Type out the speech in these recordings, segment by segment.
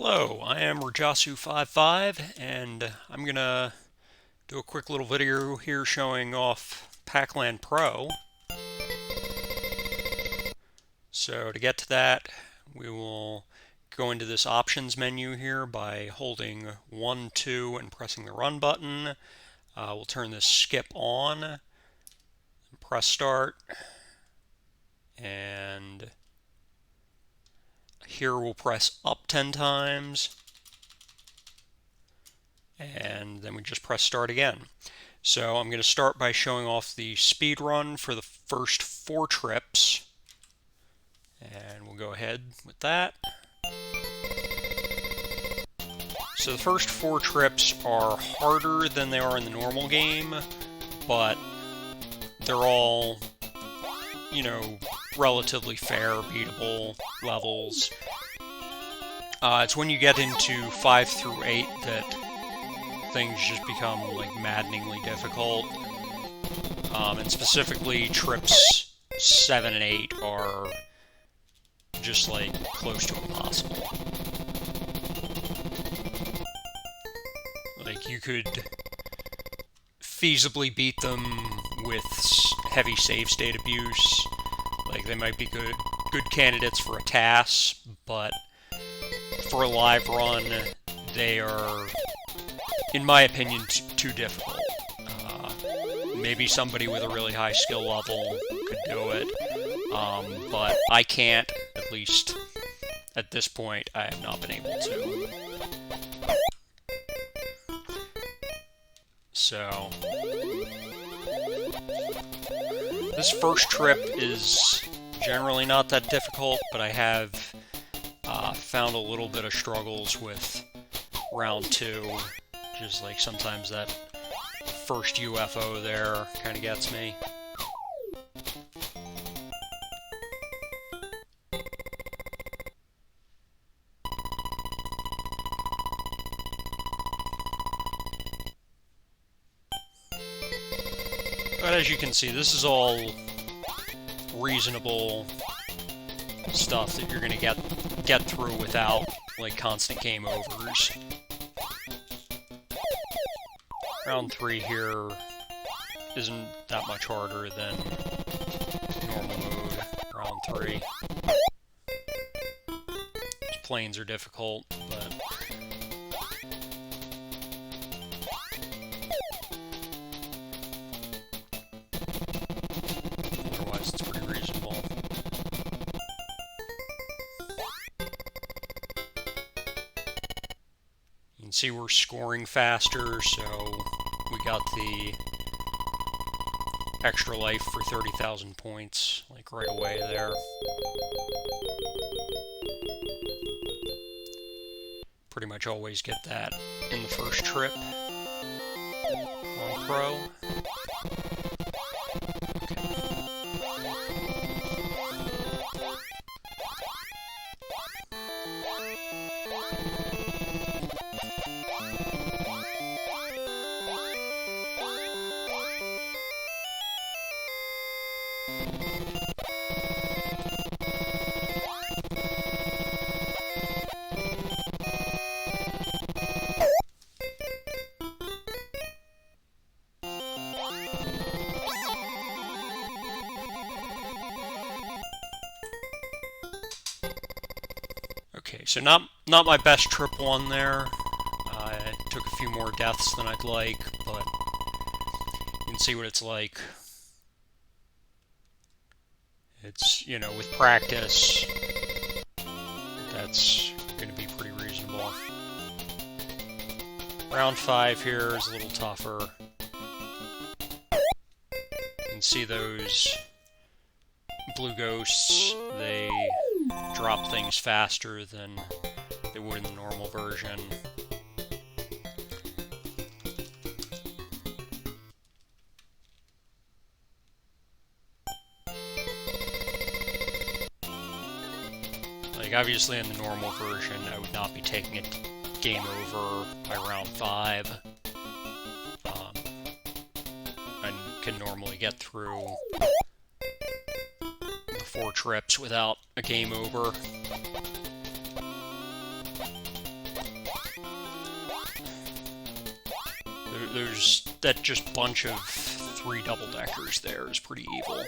Hello, I am Rajasu55 and I'm gonna do a quick little video here showing off Pac-Land PRO. So to get to that, we will go into this options menu here by holding 1, 2 and pressing the run button. We'll turn this skip on, press start, and here we'll press up 10 times, and then we just press start again. So I'm going to start by showing off the speed run for the first 4 trips, and we'll go ahead with that. So the first 4 trips are harder than they are in the normal game, but they're all, relatively fair, beatable levels. It's when you get into 5 through 8 that things just become maddeningly difficult. And specifically trips 7 and 8 are just close to impossible. You could feasibly beat them with heavy save state abuse. They might be good candidates for a task, but for a live run, they are, in my opinion, too difficult. Maybe somebody with a really high skill level could do it, but I can't. At least at this point, I have not been able to. So this first trip is generally not that difficult, but I have found a little bit of struggles with round 2. Just sometimes that first UFO there kind of gets me. But as you can see, this is all reasonable stuff that you're going to get through without constant game overs. Round 3 here isn't that much harder than normal mode. Round 3. These planes are difficult, but otherwise it's pretty reasonable. You can see we're scoring faster, so we got the extra life for 30,000 points, right away there. Pretty much always get that in the first trip on Pro. Okay, so not my best trip one there. I took a few more deaths than I'd like, but you can see what it's like. It's, with practice, that's going to be pretty reasonable. Round 5 here is a little tougher. You can see those blue ghosts, they drop things faster than they would in the normal version. Obviously in the normal version, I would not be taking it game over by round 5. I can normally get through the 4 trips without a game over. that just bunch of 3 double-deckers there is pretty evil.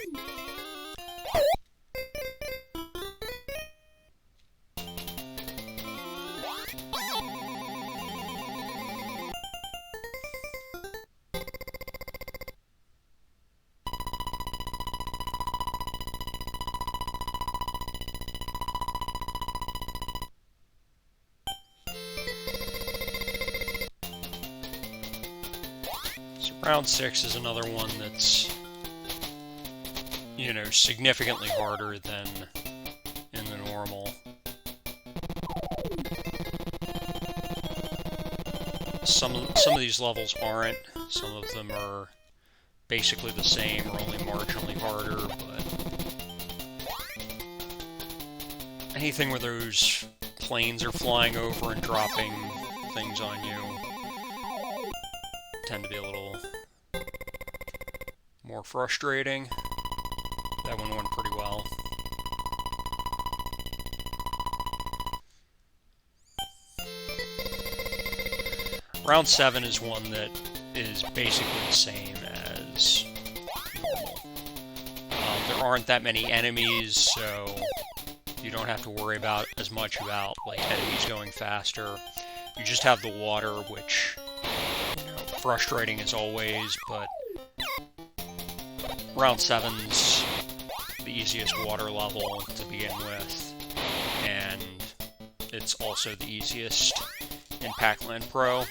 Round 6 is another one that's, you know, significantly harder than in the normal. Some of these levels aren't. Some of them are basically the same or only marginally harder, but anything where those planes are flying over and dropping things on you tend to be a little more frustrating. That one went pretty well. Round 7 is one that is basically the same as normal. There aren't that many enemies, so you don't have to worry about as much about like enemies going faster. You just have the water, which, you know, frustrating as always, but Round 7's the easiest water level to begin with, and it's also the easiest in Pac-Land PRO.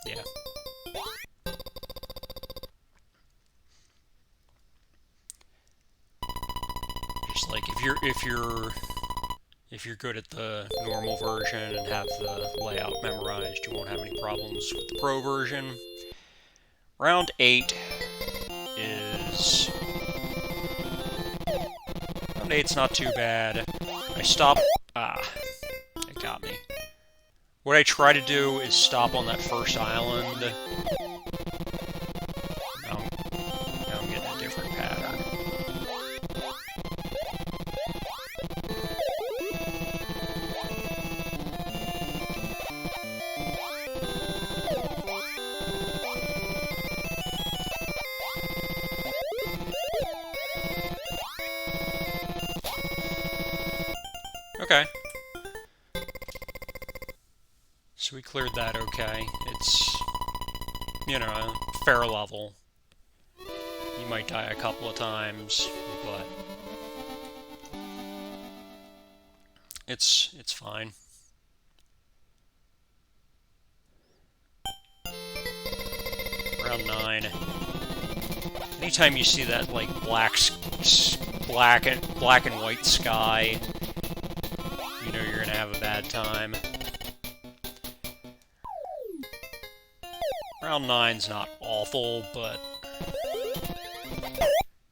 Yeah. Just like if you're good at the normal version and have the layout memorized, you won't have any problems with the Pro version. Round 8 is... Round 8's not too bad. I stop... it got me. What I try to do is stop on that first island. Now I'm getting a different pattern. Okay. So we cleared that okay. It's, you know, a fair level. You might die a couple of times, but it's fine. Round 9. Anytime you see that like black and white sky, you know you're gonna have a bad time. Round 9's not awful, but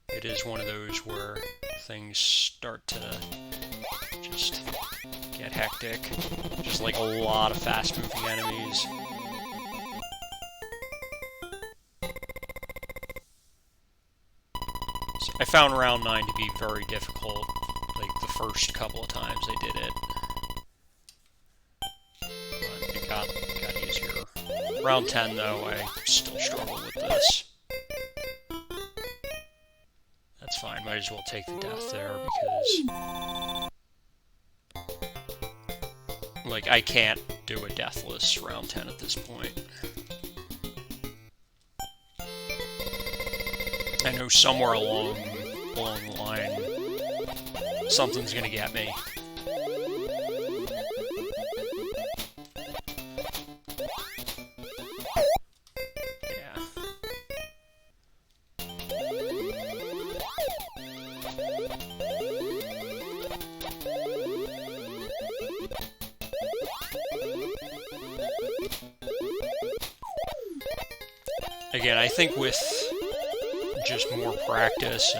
it is one of those where things start to just get hectic. Just like a lot of fast-moving enemies. So I found round 9 to be very difficult, like the first couple of times I did it. But it got easier. Round 10, though, I still struggle with this. That's fine, might as well take the death there, because... like, I can't do a deathless round 10 at this point. I know somewhere along the line, something's gonna get me. Again, I think with just more practice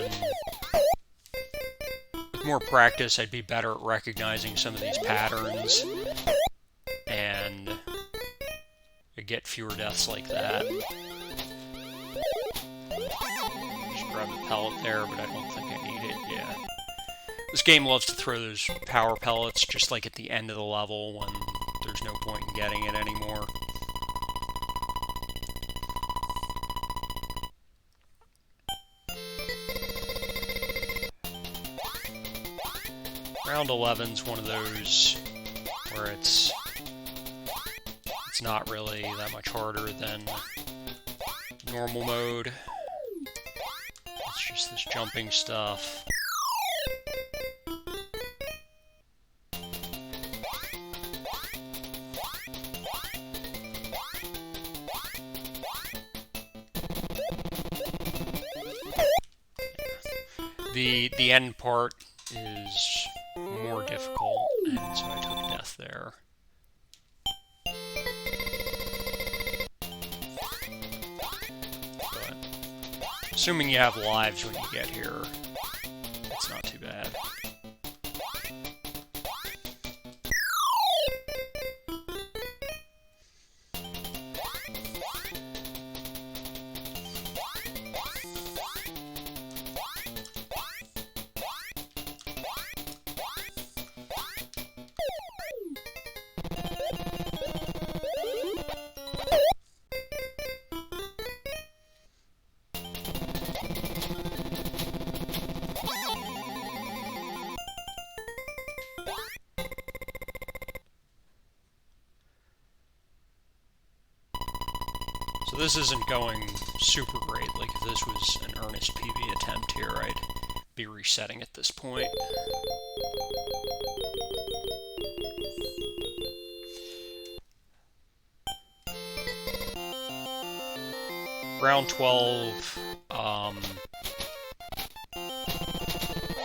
I'd be better at recognizing some of these patterns, and I'd get fewer deaths like that. Just grab the pellet there, but I don't think I need it, yeah. This game loves to throw those power pellets just like at the end of the level when there's no point in getting it anymore. Round 11's one of those where it's not really that much harder than normal mode. It's just this jumping stuff. The end part is more difficult, and so I took death there. But assuming you have lives when you get here, it's not too bad. So this isn't going super great. Like, if this was an earnest PB attempt here, I'd be resetting at this point. Round 12,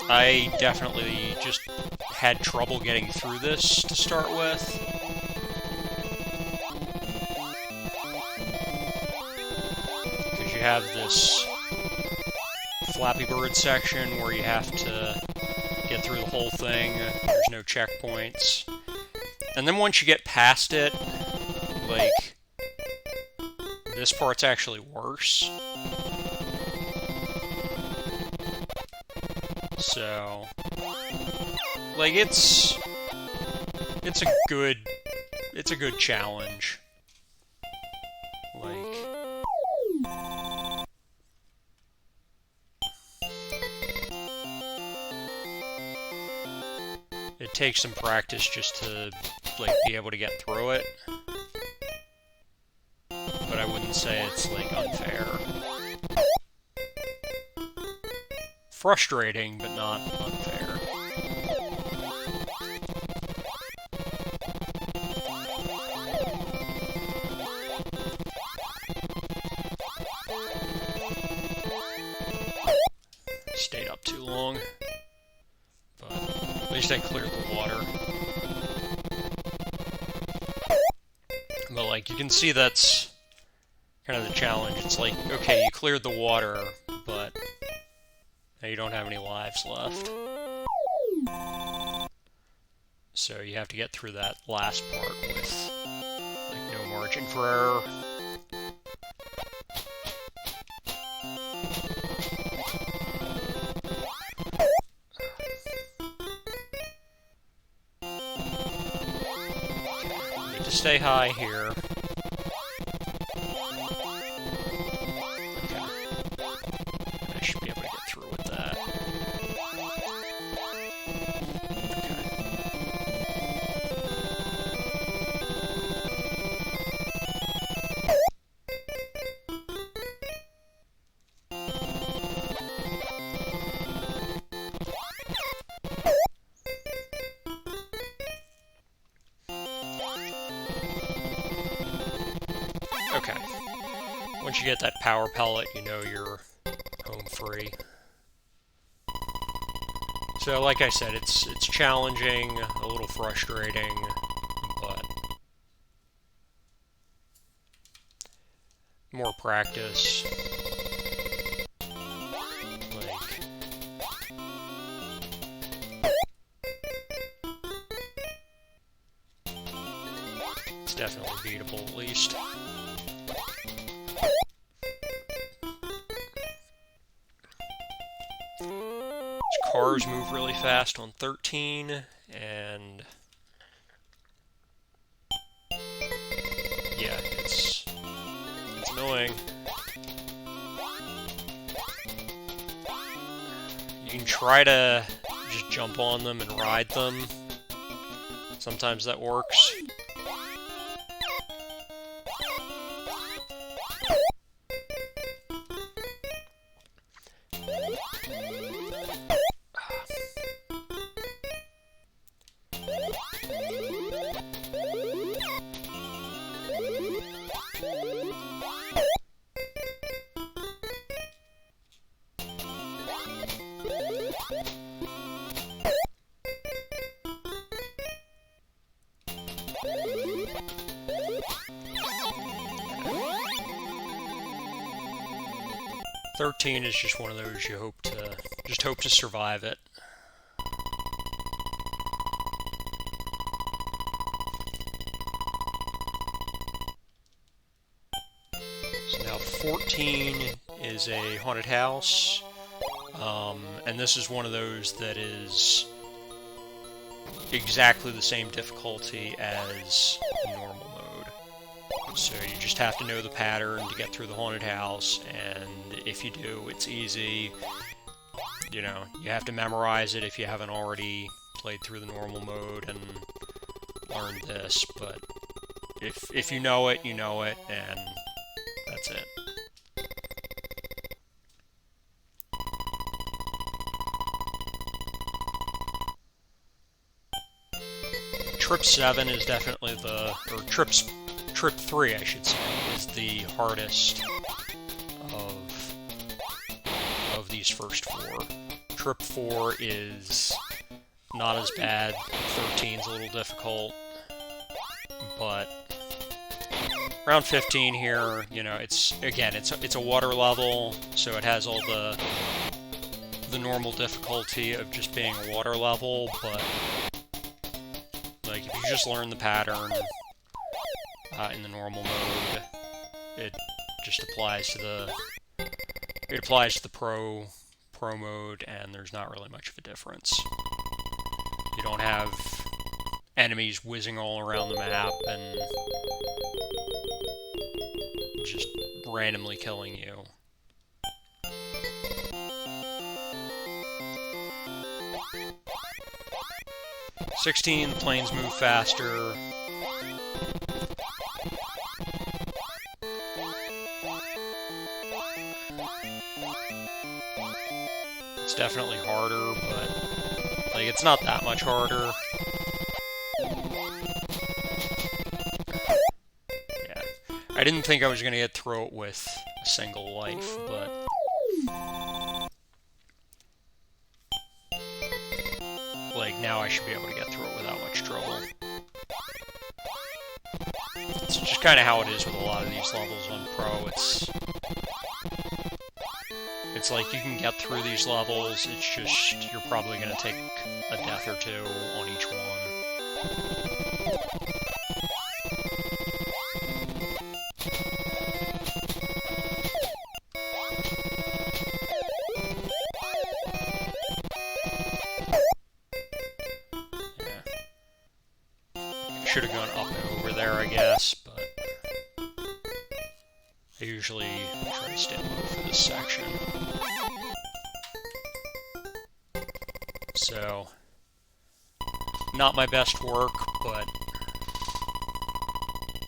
I definitely just had trouble getting through this to start with. Because you have this Flappy Bird section where you have to get through the whole thing. There's no checkpoints. And then once you get past it, like, this part's actually worse. So, like, it's a good challenge. Like, it takes some practice just to, like, be able to get through it. But I wouldn't say it's, like, unfair. Frustrating, but not unfair. Stayed up too long. But at least I cleared the water. But, like, you can see that's kind of the challenge. It's like, okay, you cleared the water, but now you don't have any lives left. So you have to get through that last part with, like, no margin for error. Need to stay high here. Okay. Once you get that power pellet, you know you're home free. So, like I said, it's challenging, a little frustrating, but more practice. Like, it's definitely beatable, at least. Cars move really fast on 13, and yeah, it's annoying. You can try to just jump on them and ride them. Sometimes that works. "13 is just one of those you hope to survive it. So now 14 is a haunted house, and this is one of those that is exactly the same difficulty as normal mode. So you just have to know the pattern to get through the haunted house, and if you do, it's easy. You know, you have to memorize it if you haven't already played through the normal mode and learned this, but if you know it, and that's it. Trip 7 is definitely Trip 3, I should say, is the hardest of these first 4. Trip 4 is not as bad. 13's a little difficult, but around 15 here, you know, it's a water level, so it has all the normal difficulty of just being a water level, but like if you just learn the pattern in the normal mode, it just applies to the pro mode, and there's not really much of a difference. You don't have enemies whizzing all around the map and just randomly killing you. "16, the planes move faster. It's definitely harder, but like it's not that much harder. Yeah, I didn't think I was gonna get through it with a single life, but like now I should be able to get through it without much trouble. It's just kind of how it is with a lot of these levels on Pro. It's like you can get through these levels, it's just you're probably going to take a death or two on each one. Should have gone up and over there, I guess, but I usually try to stay low for this section. So, not my best work, but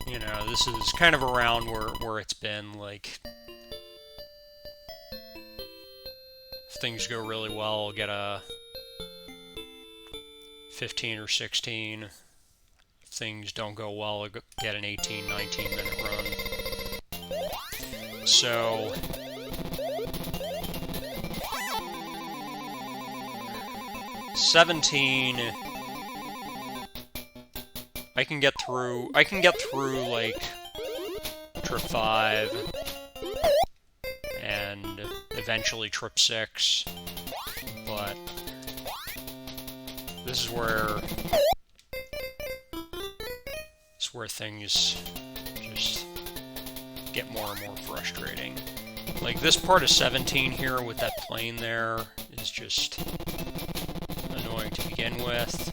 you know, this is kind of around where it's been. Like, if things go really well, I'll get a 15 or 16. If things don't go well, I'll get an 18, 19 minute run. So, "17, I can get through like Trip 5 and eventually Trip 6, but this is where things just get more and more frustrating. Like this part of 17 here with that plane there is just annoying to begin with.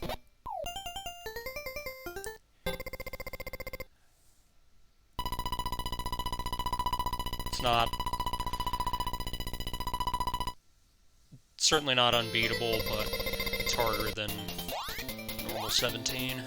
It's certainly not unbeatable, but It's harder than normal 17.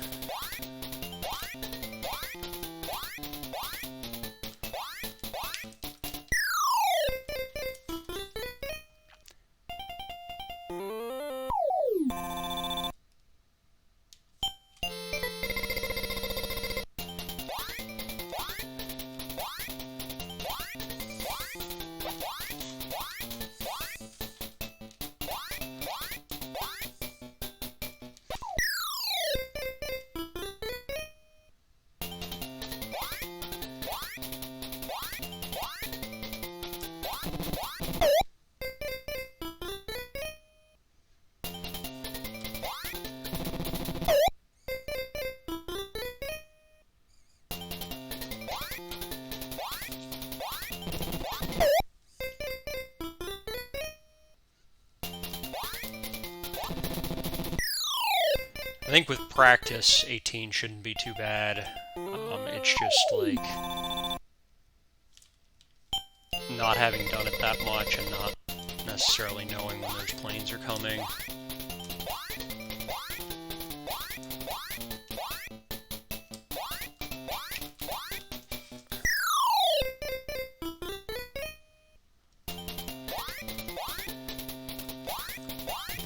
I think with practice, 18 shouldn't be too bad. It's just like not having done it that much and not necessarily knowing when those planes are coming.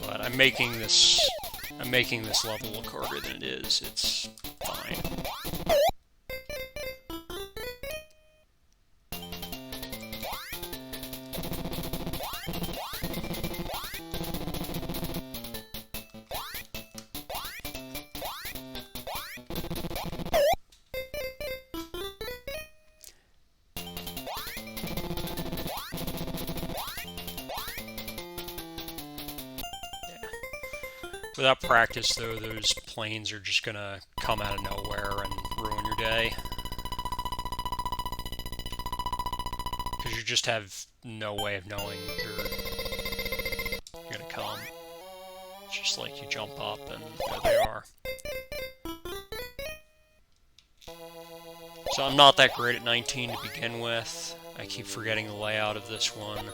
But I'm making this level look harder than it is. It's fine. Without practice, though, those planes are just gonna come out of nowhere and ruin your day. Because you just have no way of knowing they're gonna come. It's just like you jump up and there they are. So I'm not that great at 19 to begin with. I keep forgetting the layout of this one.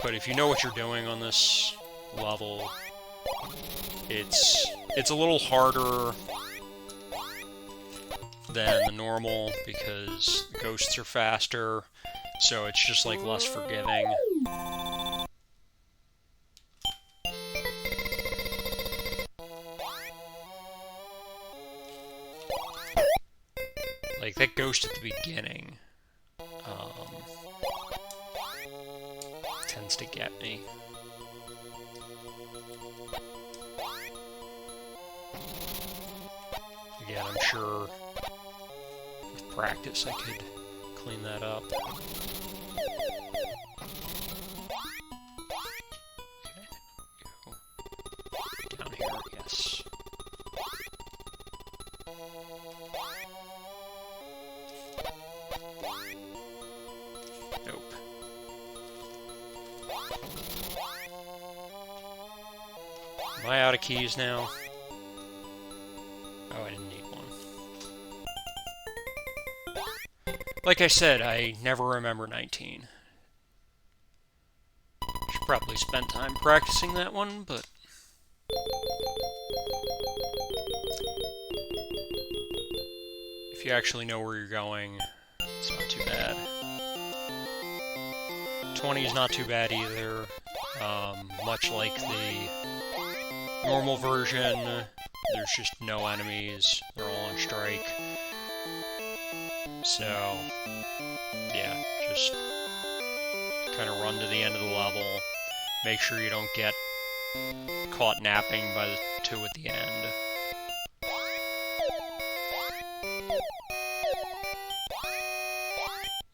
But if you know what you're doing on this level, it's a little harder than the normal because the ghosts are faster, so it's just like less forgiving. Like that ghost at the beginning tends to get me. Again, I'm sure with practice I could clean that up. Okay, go down here, yes. Nope. Am I out of keys now? Oh, I didn't need one. Like I said, I never remember 19. Should probably spend time practicing that one, but... if you actually know where you're going, it's not too bad. 20 is not too bad either. Much like the normal version, there's just no enemies, they're all on strike. So, yeah, just kind of run to the end of the level. Make sure you don't get caught napping by the two at the end.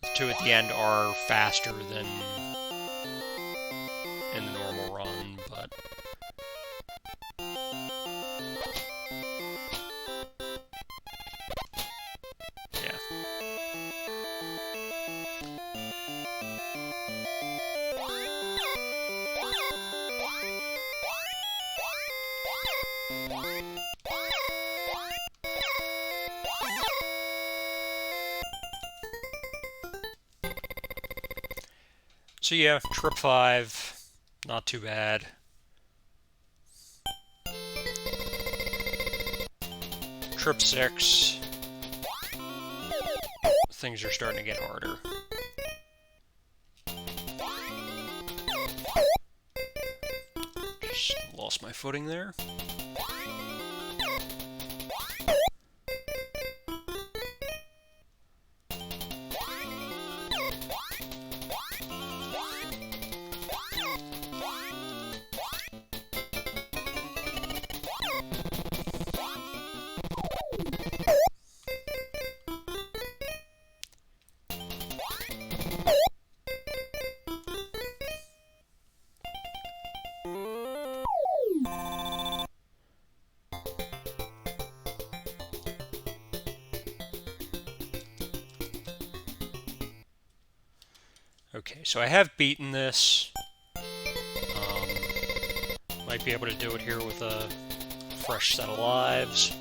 The two at the end are faster than in the normal run, but... yeah. So yeah, Trip 5, Not too bad. Trip 6. Things are starting to get harder. Just lost my footing there. Okay, so I have beaten this. Might be able to do it here with a fresh set of lives.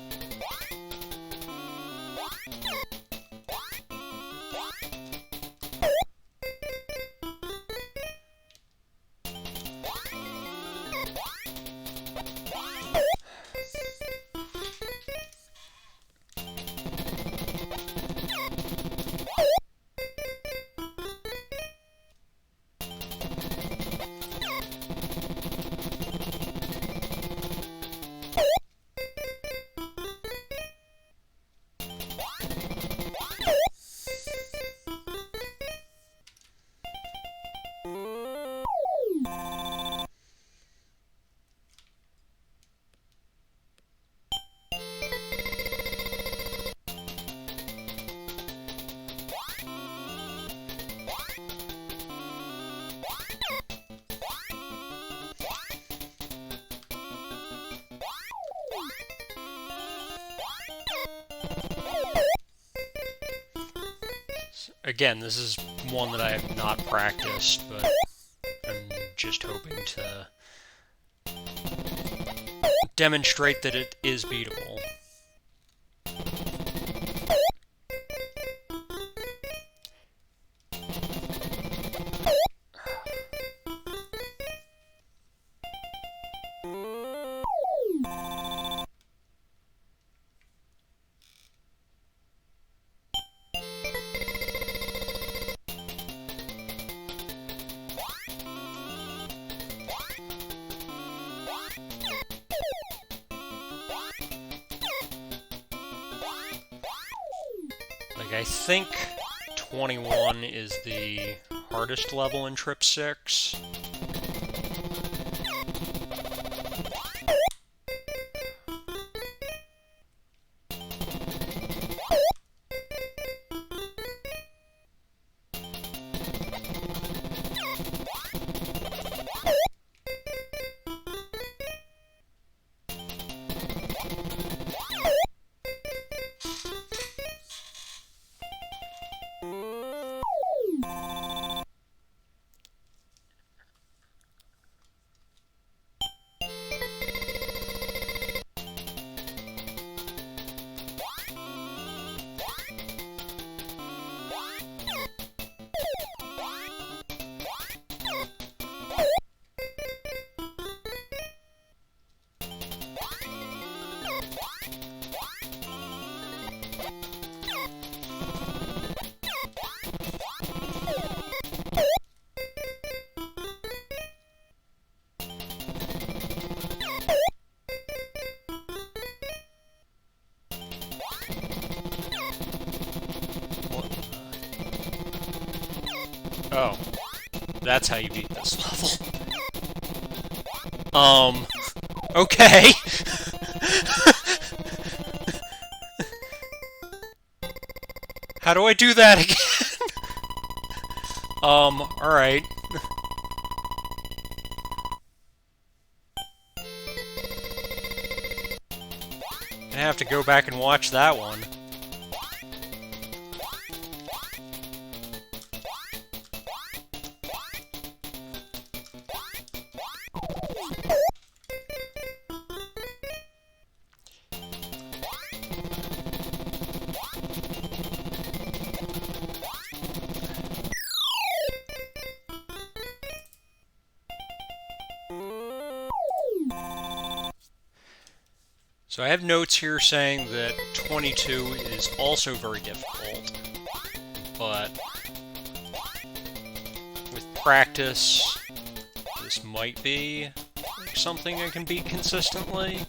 Again, this is one that I have not practiced, but I'm just hoping to demonstrate that it is beatable. I think 21 is the hardest level in Trip 6. Oh, that's how you beat this level. Okay. How do I do that again? Alright. I have to go back and watch that one. So I have notes here saying that 22 is also very difficult, but with practice, this might be like something I can beat consistently.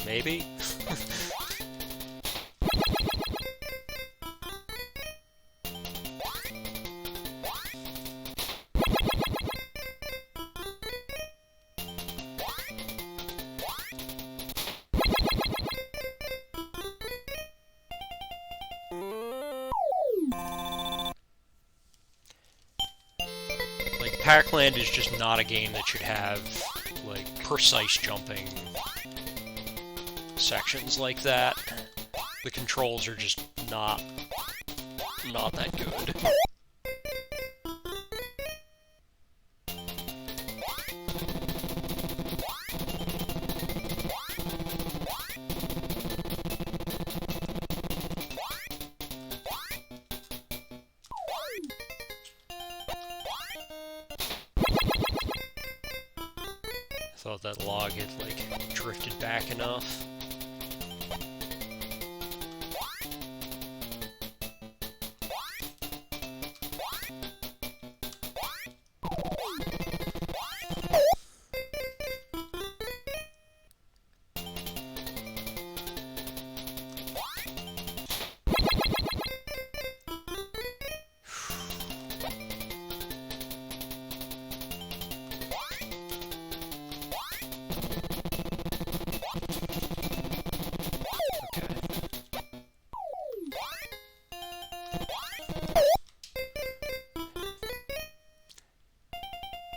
Maybe? Like, Pac-Land is just not a game that should have, like, precise jumping sections like that. The controls are just not that good. I thought that log had, like, drifted back enough.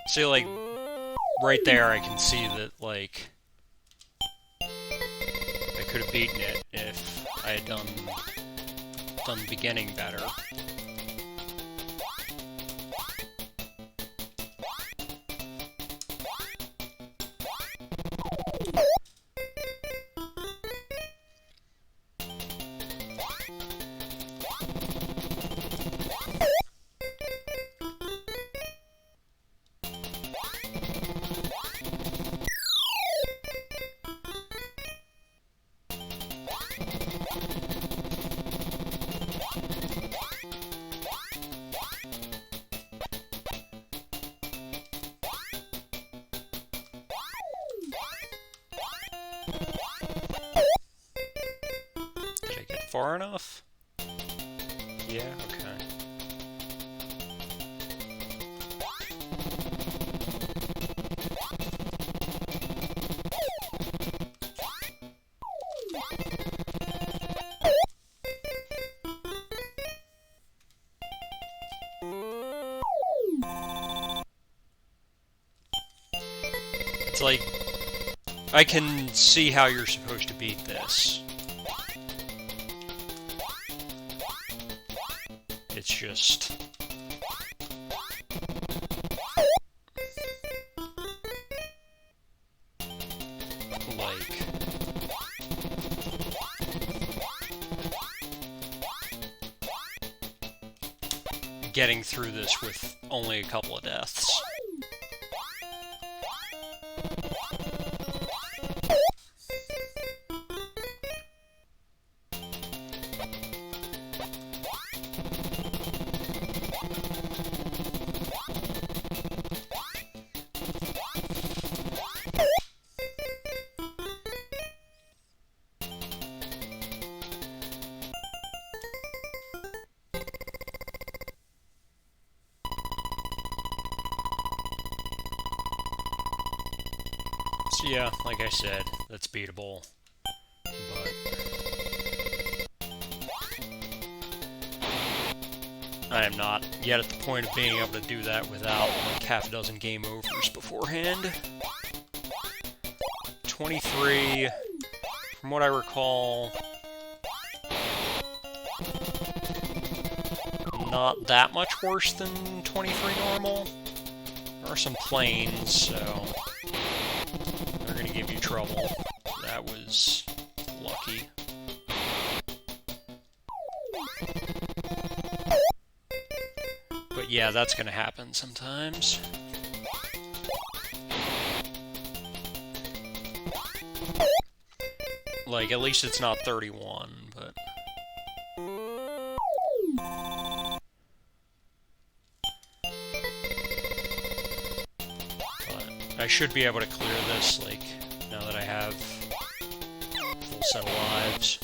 See, like, right there I can see that, like, I could have beaten it if I had done the beginning better. Far enough? Yeah, okay. It's like, I can see how you're supposed to beat this. It's just... like... getting through this with only a couple of deaths. So yeah, like I said, that's beatable, but I am not yet at the point of being able to do that without like half a dozen game overs beforehand. 23, from what I recall, not that much worse than 23 normal, There are some planes, so they're going to give you trouble. That was lucky. But yeah, that's going to happen sometimes. Like, at least it's not 31, but... I should be able to clear this, like, now that I have a full set of lives.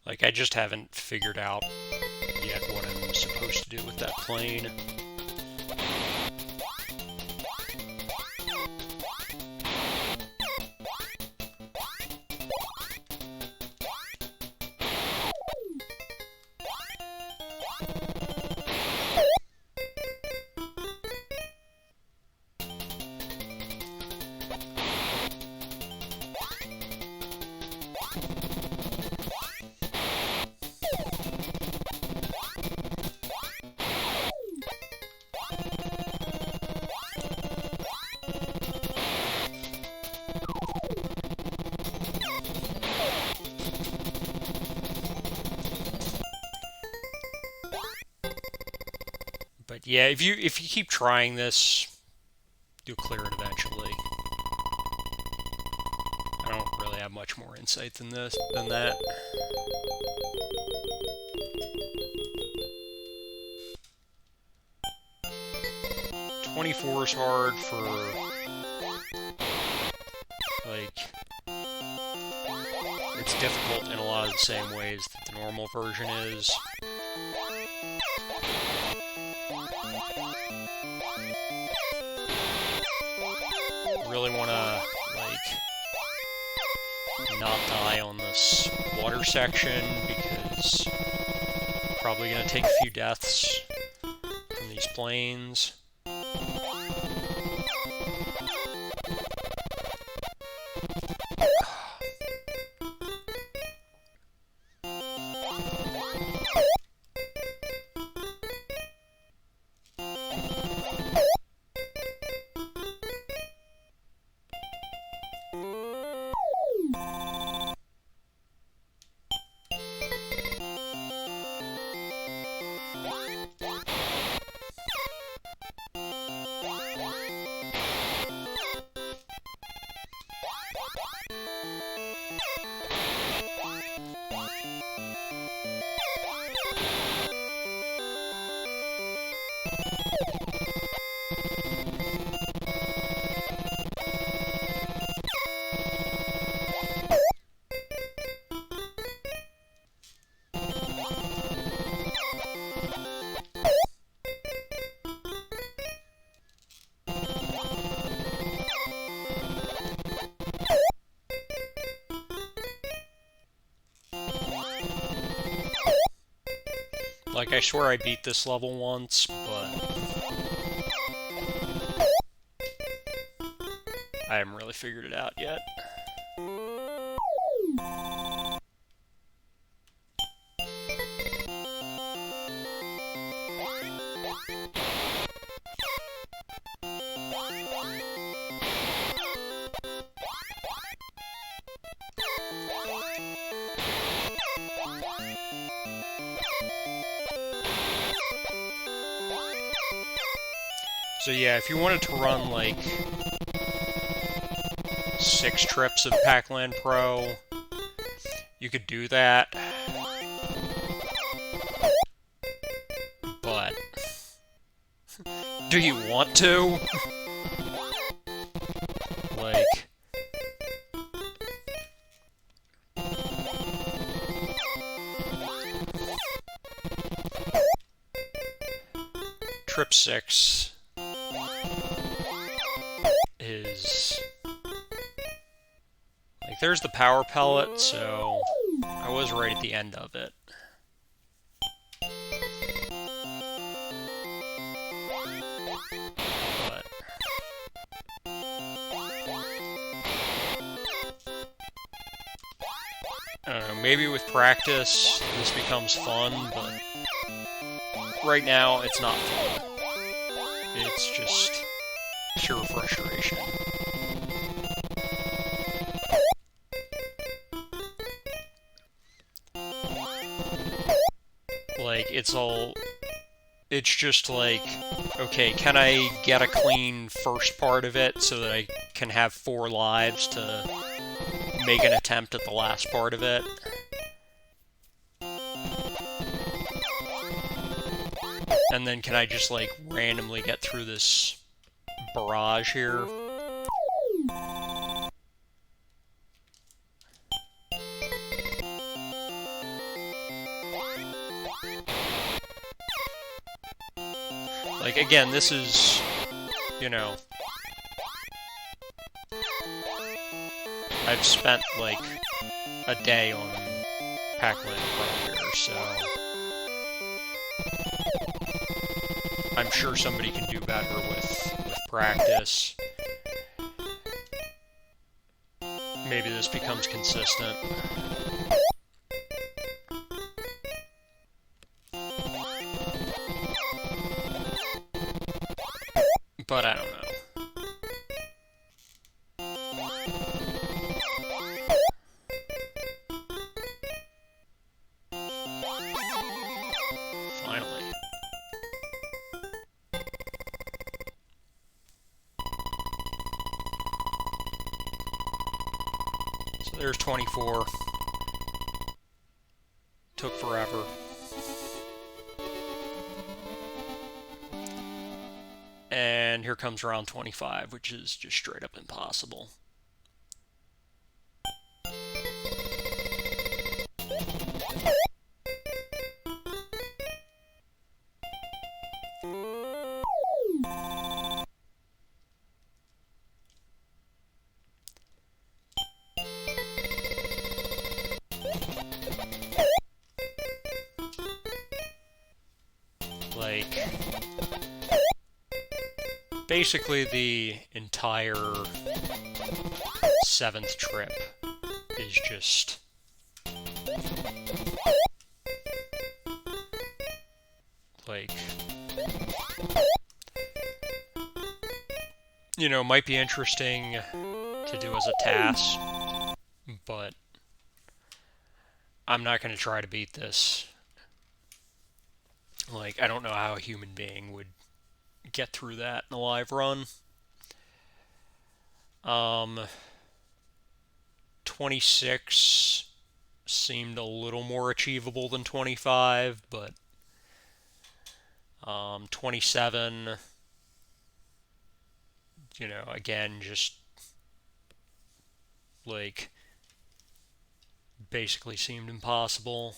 Like, I just haven't figured out yet what I'm supposed to do with that plane. But yeah, if you keep trying this, you'll clear it eventually. I don't really have much more insight than that. '24 is hard for, like, it's difficult in a lot of the same ways that the normal version is. Really want to, like, not die on this water section, because I'm probably going to take a few deaths from these planes. Like, I swear I beat this level once, but I haven't really figured it out yet. So yeah, if you wanted to run like 6 trips of Pac-Land Pro, you could do that. But do you want to? Like, Trip 6 is... like, there's the power pellet, so I was right at the end of it. But... I don't know, maybe with practice this becomes fun, but right now it's not fun. It's just pure frustration. Like, it's just like, okay, can I get a clean first part of it so that I can have 4 lives to make an attempt at the last part of it? And then can I just, like, randomly get through this barrage here? Like, again, this is, you know, I've spent, like, a day on Pac-Land PRO here, so I'm sure somebody can do better with practice. Maybe this becomes consistent. But I don't know. Finally. So there's 24. Took forever. And here comes round 25, which is just straight up impossible. Like, basically the entire 7th trip is just like, you know, might be interesting to do as a task, but I'm not going to try to beat this. Like, I don't know how a human being would get through that in a live run. 26 seemed a little more achievable than 25, but 27, you know, again, just like basically seemed impossible.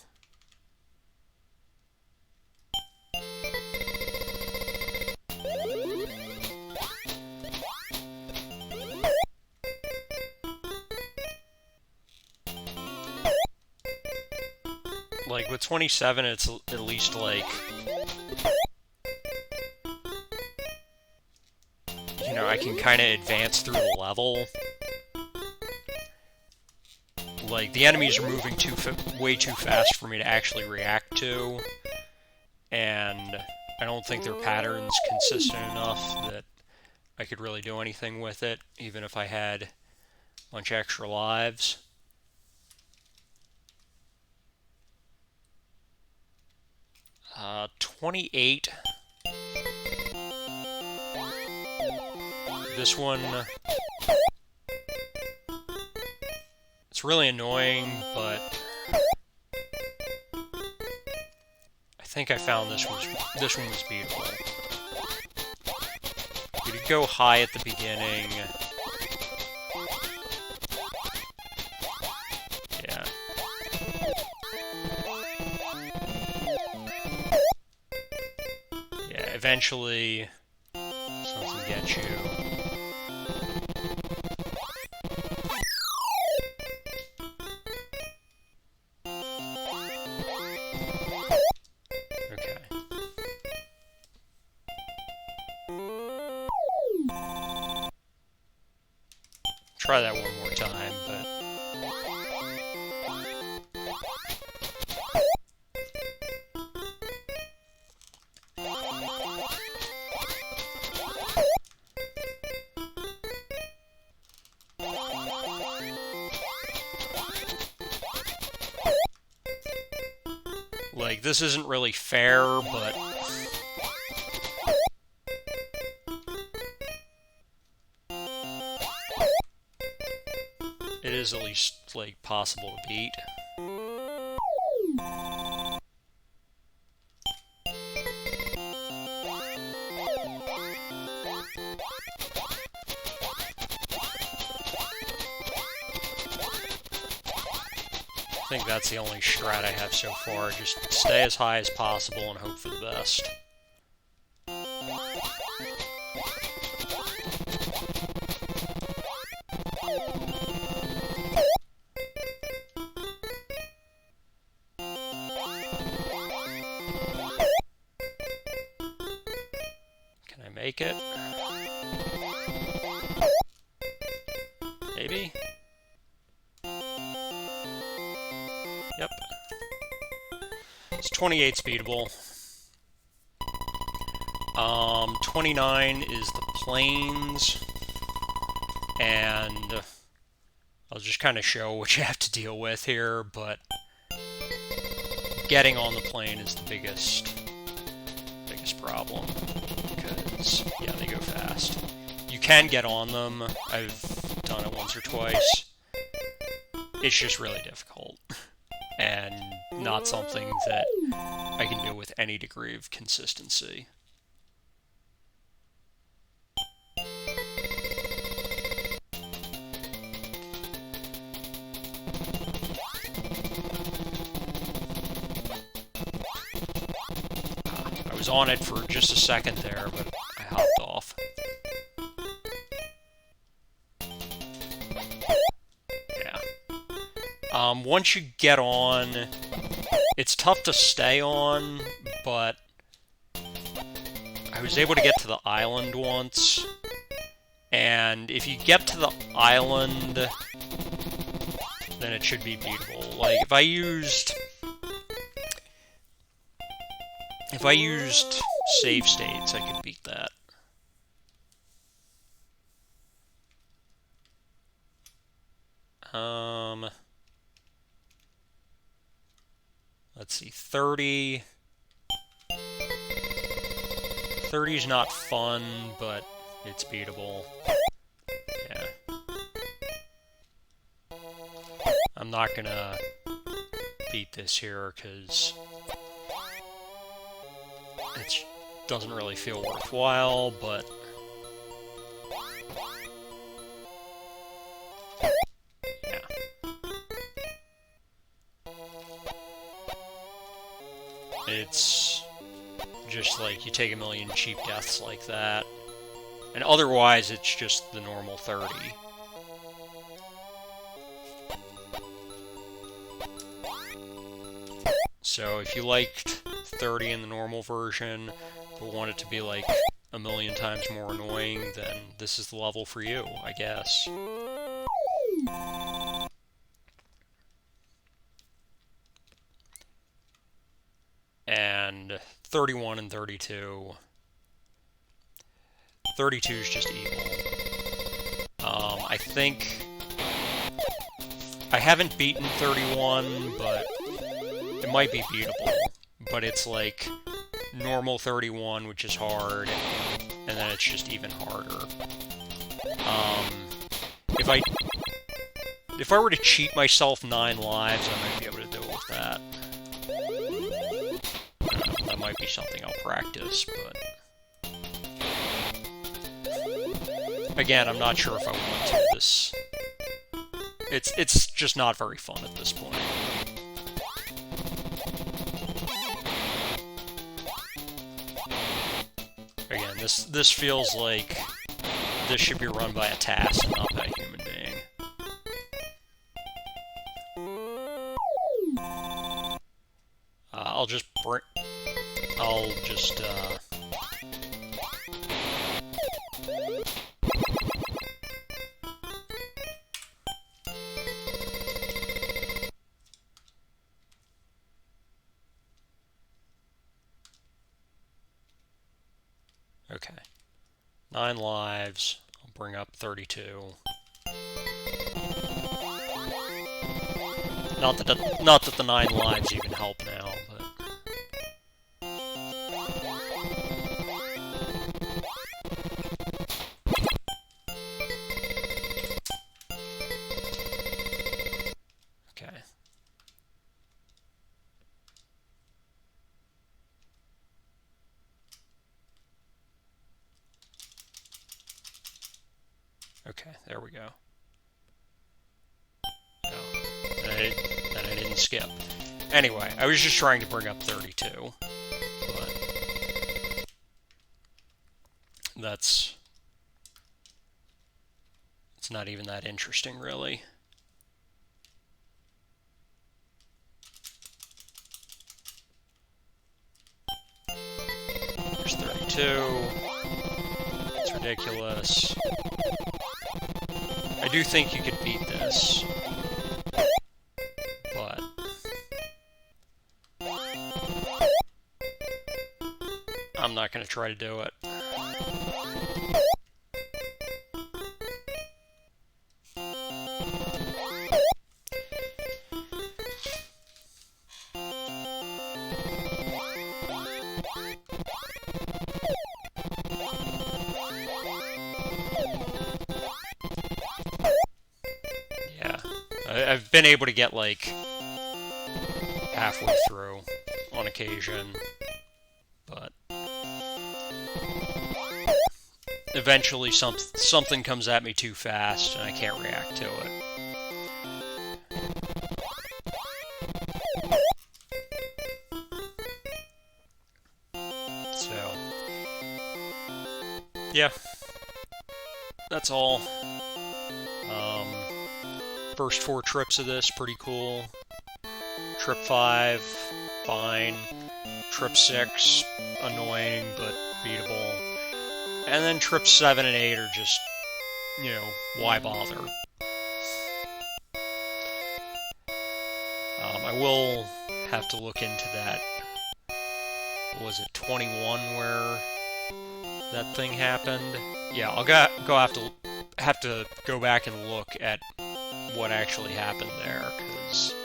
Like, with 27, it's at least, like, you know, I can kind of advance through the level. Like, the enemies are moving way too fast for me to actually react to, and I don't think their pattern's consistent enough that I could really do anything with it, even if I had a bunch of extra lives. Uh, 28. this one... It's really annoying, but... I think I found this one was beatable. You could go high at the beginning. Yeah. Yeah, eventually something gets you. Try that one more time, but... Like, this isn't really fair, but... It is at least, like, possible to beat. I think that's the only strat I have so far. Just stay as high as possible and hope for the best. Can I make it? Maybe? Yep. It's 28 speedable. 29 is the planes, and I'll just kind of show what you have to deal with here, but getting on the plane is the biggest problem, because, yeah, they go fast. You can get on them. I've done it once or twice. It's just really difficult, and not something that I can do with any degree of consistency. I was on it for just a second there, but I hopped off. Once you get on, it's tough to stay on, but I was able to get to the island once, and if you get to the island, then it should be beatable. Like, if I used save states, I could beat that. Let's see, 30. 30 is not fun, but it's beatable. Yeah. I'm not gonna beat this here, because it doesn't really feel worthwhile, but... It's just like you take a million cheap deaths like that, and otherwise it's just the normal 30. So if you liked 30 in the normal version, but want it to be like a million times more annoying, then this is the level for you, I guess. And 31 and 32. 32 is just evil. I think I haven't beaten 31, but it might be beatable. But it's like normal 31, which is hard, and then it's just even harder. If I were to cheat myself 9 lives, I might be able to deal with that. That might be something I'll practice, but... Again, I'm not sure if I want to. It's just not very fun at this point. Again, this feels like this should be run by a task and not by a human being. I'll just okay. 9 lives. I'll bring up 32. Not that the 9 lives even help now, but... Okay. Okay, there we go. No, that I didn't skip. Anyway, I was just trying to bring up 32, but it's not even that interesting, really. There's 32. It's ridiculous. I do think you could beat this, but I'm not going to try to do it. I've been able to get, like, halfway through on occasion, but eventually something comes at me too fast and I can't react to it. So, yeah, that's all. First 4 trips of this, pretty cool. Trip 5, fine. Trip 6, annoying, but beatable. And then Trip 7 and 8 are just, you know, why bother? I will have to look into that. Was it 21 where that thing happened? Yeah, I'll have to go back and look at what actually happened there, because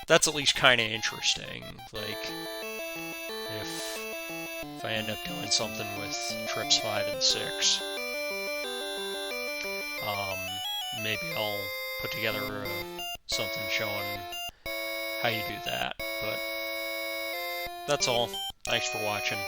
that's at least kind of interesting. Like, if I end up doing something with trips 5 and 6, maybe I'll put together something showing how you do that. But that's all. Thanks for watching.